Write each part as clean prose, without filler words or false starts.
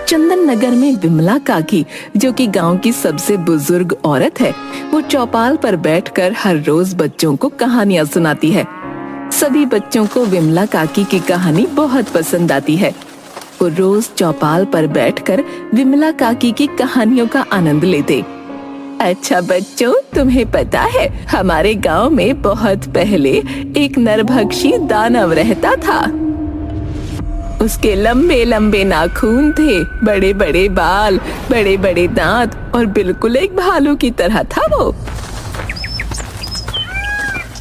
चंदन नगर में विमला काकी, जो कि गांव की सबसे बुजुर्ग औरत है, वो चौपाल पर बैठकर हर रोज बच्चों को कहानियां सुनाती है। सभी बच्चों को विमला काकी की कहानी बहुत पसंद आती है। वो रोज चौपाल पर बैठकर विमला काकी की कहानियों का आनंद लेते। अच्छा बच्चों, तुम्हें पता है हमारे गांव में बहुत पहले एक नरभक्षी दानव रहता था। उसके लंबे लंबे नाखून थे, बड़े बड़े बाल, बड़े बड़े दांत और बिल्कुल एक भालू की तरह था वो।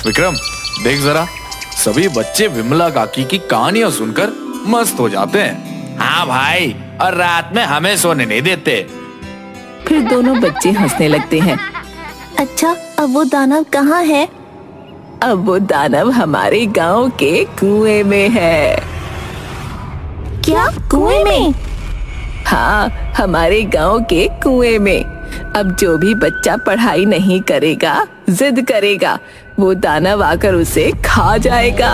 विक्रम, देख जरा, सभी बच्चे विमला काकी की कहानियां सुनकर मस्त हो जाते हैं। हाँ भाई, और रात में हमें सोने नहीं देते। फिर दोनों बच्चे हंसने लगते हैं। अच्छा, अब वो दानव कहाँ है? अब वो दानव हमारे गांव के कुएं में है। क्या, कुएं में? हाँ, हमारे गांव के कुएं में। अब जो भी बच्चा पढ़ाई नहीं करेगा, जिद करेगा, वो दानव आकर उसे खा जाएगा।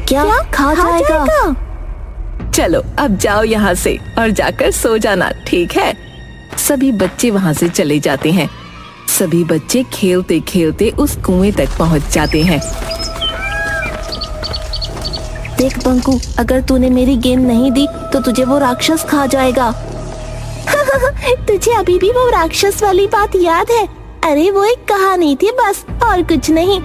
क्या खा जाएगा? चलो अब जाओ यहाँ से और जाकर सो जाना, ठीक है? सभी बच्चे वहाँ से चले जाते हैं। सभी बच्चे खेलते खेलते उस कुएं तक पहुँच जाते हैं। देख बंकू, अगर तूने मेरी गेंद नहीं दी तो तुझे वो राक्षस खा जाएगा। तुझे अभी भी वो राक्षस वाली बात याद है? अरे वो एक कहानी थी बस, और कुछ नहीं।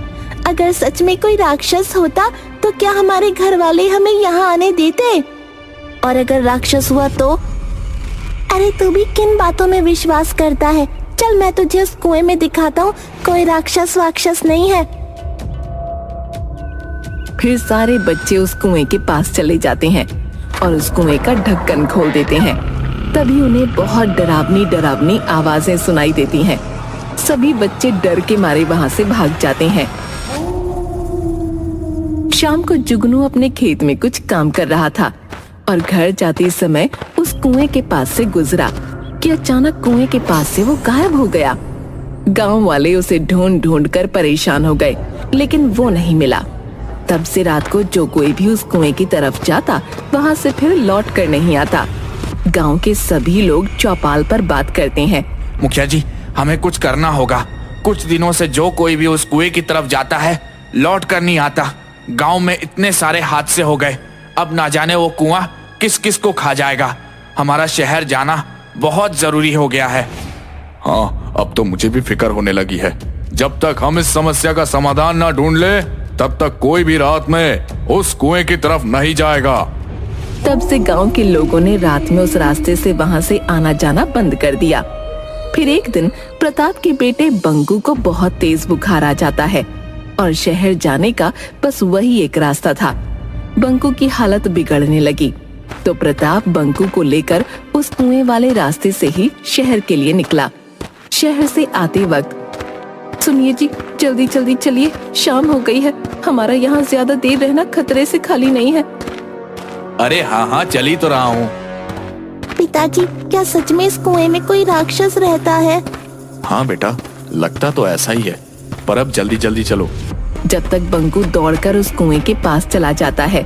अगर सच में कोई राक्षस होता तो क्या हमारे घर वाले हमें यहाँ आने देते? और अगर राक्षस हुआ तो? अरे तू भी किन बातों में विश्वास करता है? चल मैं तुझे उस कुएं में दिखाता हूँ, कोई राक्षस नहीं है। फिर सारे बच्चे उस कुएं के पास चले जाते हैं और उस कुएं का ढक्कन खोल देते हैं। तभी उन्हें बहुत डरावनी डरावनी आवाजें सुनाई देती हैं। सभी बच्चे डर के मारे वहां से भाग जाते हैं। शाम को जुगनू अपने खेत में कुछ काम कर रहा था और घर जाते समय उस कुएं के पास से गुजरा कि अचानक कुएं के पास से वो गायब हो गया। गांव वाले उसे ढूंढ ढूंढ कर परेशान हो गए, लेकिन वो नहीं मिला। तब से रात को जो कोई भी उस कुएं की तरफ जाता, वहां से फिर लौट कर नहीं आता। गांव के सभी लोग चौपाल पर बात करते हैं। मुखिया जी, हमें कुछ करना होगा। कुछ दिनों से जो कोई भी उस कुएं की तरफ जाता है, लौट कर नहीं आता। गांव में इतने सारे हादसे हो गए, अब ना जाने वो कुआं किस किस को खा जाएगा। हमारा शहर जाना बहुत जरूरी हो गया है। हाँ, अब तो मुझे भी फिक्र होने लगी है। जब तक हम इस समस्या का समाधान ना ढूंढ ले, तब तक कोई भी रात में उस कुएं की तरफ नहीं जाएगा। तब से गांव के लोगों ने रात में उस रास्ते से वहां से आना जाना बंद कर दिया। फिर एक दिन प्रताप के बेटे बंकू को बहुत तेज बुखार आ जाता है और शहर जाने का बस वही एक रास्ता था। बंकू की हालत बिगड़ने लगी तो प्रताप बंकू को लेकर उस कुएं वाले रास्ते से ही शहर के लिए निकला। शहर से आते वक्त, सुनिए जी, जल्दी जल्दी चलिए, शाम हो गई है। हमारा यहाँ ज्यादा देर रहना खतरे से खाली नहीं है। अरे हाँ हाँ, चली तो रहा हूँ। पिताजी, क्या सच में इस कुएं में कोई राक्षस रहता है? हाँ बेटा, लगता तो ऐसा ही है, पर अब जल्दी जल्दी चलो। जब तक बंकू दौड़कर उस कुएं के पास चला जाता है।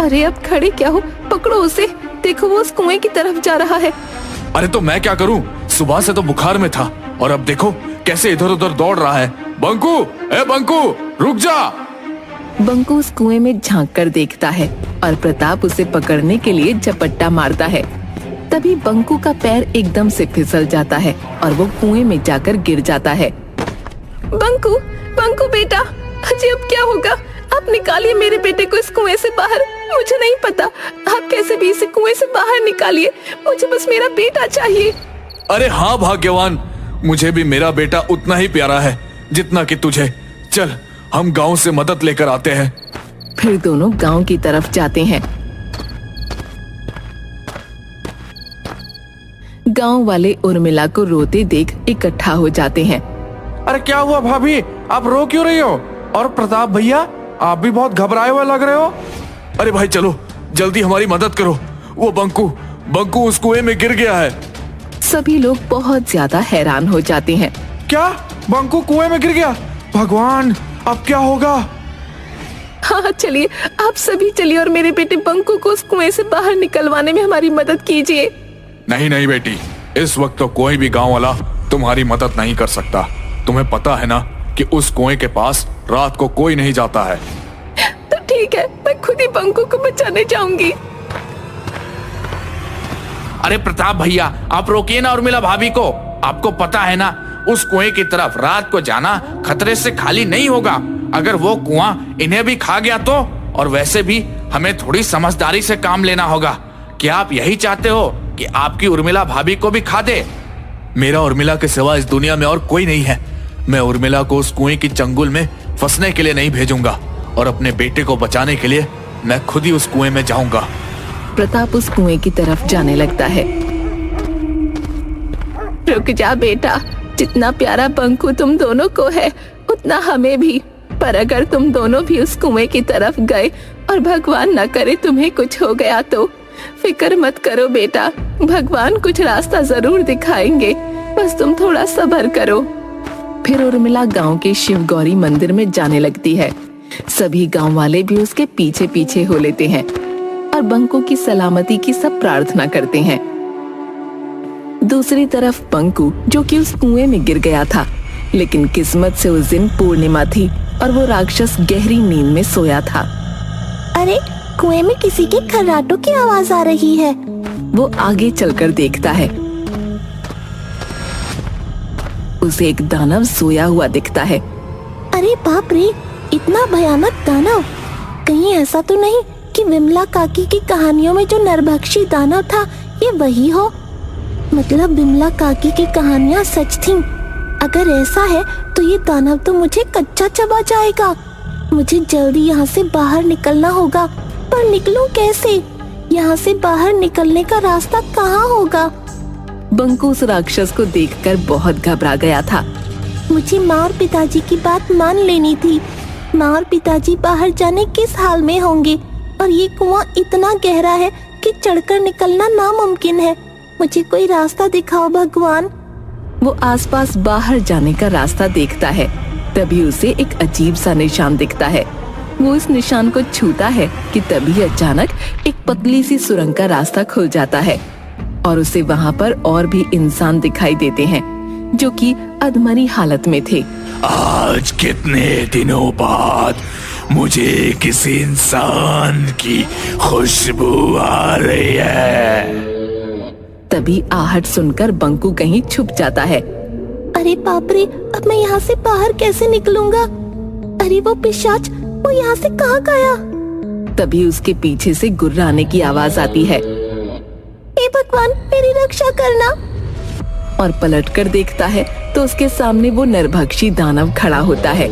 अरे अब खड़े क्या हो, पकड़ो उसे, देखो वो उस कुएं की तरफ जा रहा है। अरे तो मैं क्या करूं? सुबह से तो बुखार में था और अब देखो कैसे इधर उधर दौड़ रहा है। बंकू, ए बंकू, रुक जा। बंकू उस कुएं में झांक कर देखता है और प्रताप उसे पकड़ने के लिए झपट्टा मारता है। तभी बंकू का पैर एकदम से फिसल जाता है और वो कुएं में जाकर गिर जाता है। बंकू, बंकू बेटा, अजी अब क्या होगा? आप निकालिए मेरे बेटे को इस कुएं से बाहर। मुझे नहीं पता, आप कैसे भी इसे कुएं से बाहर निकालिए। मुझे बस मेरा बेटा चाहिए। अरे हाँ भाग्यवान, मुझे भी मेरा बेटा उतना ही प्यारा है जितना कि तुझे। चल, हम गांव से मदद लेकर आते हैं। फिर दोनों गांव की तरफ जाते हैं। गांव वाले उर्मिला को रोते देख इकट्ठा हो जाते हैं। अरे क्या हुआ भाभी, आप रो क्यों रही हो? और प्रताप भैया, आप भी बहुत घबराए हुए लग रहे हो। अरे भाई चलो, जल्दी हमारी मदद करो। वो बंकू उस कुएं में गिर गया है। सभी लोग बहुत ज्यादा हैरान हो जाते हैं। क्या, बंकू कुएं में गिर गया? भगवान, अब क्या होगा? हाँ चलिए, आप सभी चलिए और मेरे बेटे बंकू को उस कुएं से बाहर निकलवाने में हमारी मदद कीजिए। नहीं नहीं बेटी, इस वक्त तो कोई भी गांव वाला तुम्हारी मदद नहीं कर सकता। तुम्हें पता है ना कि उस कुएं के पास रात को कोई नहीं जाता है। तो ठीक है, मैं खुद ही बंकू को बचाने जाऊंगी। अरे प्रताप भैया, आप रोकिए ना उर्मिला भाभी को। आपको पता है ना, उस कुएं की तरफ रात को जाना खतरे से खाली नहीं होगा। अगर वो कुआं इन्हें भी खा गया तो? और वैसे भी हमें थोड़ी समझदारी से काम लेना होगा। क्या आप यही चाहते हो कि आपकी उर्मिला भाभी को भी खा दे? मेरा उर्मिला के सिवा इस दुनिया में और कोई नहीं है। मैं उर्मिला को उस कुएं की चंगुल में फंसने के लिए नहीं भेजूंगा, और अपने बेटे को बचाने के लिए मैं खुद ही उस कुएं में जाऊंगा। प्रताप उस कुएं की तरफ जाने लगता है। रुक जा बेटा, जितना प्यारा बंकू तुम दोनों को है उतना हमें भी। पर अगर तुम दोनों भी उस कुएं की तरफ गए और भगवान न करे तुम्हें कुछ हो गया तो फिक्र मत करो बेटा, भगवान कुछ रास्ता जरूर दिखाएंगे, बस तुम थोड़ा सब्र करो। फिर उर्मिला गांव के शिव गौरी मंदिर में जाने लगती है। सभी गांव वाले भी उसके पीछे पीछे हो लेते हैं और बंकू की सलामती की सब प्रार्थना करते हैं। दूसरी तरफ बंकू, जो कि उस कुएं में गिर गया था, लेकिन किस्मत से उस दिन पूर्णिमा थी और वो राक्षस गहरी नींद में सोया था। अरे, कुएं में किसी के खर्राटों की आवाज आ रही है। वो आगे चलकर देखता है। उसे एक दानव सोया हुआ दिखता है। अरे बाप रे, इतना भयानक दानव! कहीं ऐसा तो नहीं कि विमला काकी की कहानियों में जो नरभक्षी दानव था ये वही हो? मतलब विमला काकी की कहानियाँ सच थीं। अगर ऐसा है तो ये दानव तो मुझे कच्चा चबा जाएगा। मुझे जल्दी यहाँ से बाहर निकलना होगा, पर निकलूं कैसे? यहाँ से बाहर निकलने का रास्ता कहाँ होगा? बंकू उस राक्षस को देखकर बहुत घबरा गया था। मुझे माँ और पिताजी की बात मान लेनी थी। माँ और पिताजी बाहर जाने किस हाल में होंगे, और ये कुआं इतना गहरा है कि चढ़कर निकलना नामुमकिन है। मुझे कोई रास्ता दिखाओ भगवान। वो आसपास बाहर जाने का रास्ता देखता है। तभी उसे एक अजीब सा निशान दिखता है। वो इस निशान को छूता है कि तभी अचानक एक पतली सी सुरंग का रास्ता खुल जाता है और उसे वहाँ पर और भी इंसान दिखाई देते हैं जो कि अधमरी हालत में थे। आज कितने दिनों बाद मुझे किसी इंसान की खुशबू आ रही है। तभी आहट सुनकर बंकू कहीं छुप जाता है। अरे बाप रे, अब मैं यहाँ से बाहर कैसे निकलूंगा? अरे वो पिशाच, वो यहाँ से कहाँ गया? तभी उसके पीछे से गुर्राने की आवाज आती है। हे भगवान, मेरी रक्षा करना। और पलटकर देखता है तो उसके सामने वो नरभक्षी दानव खड़ा होता है।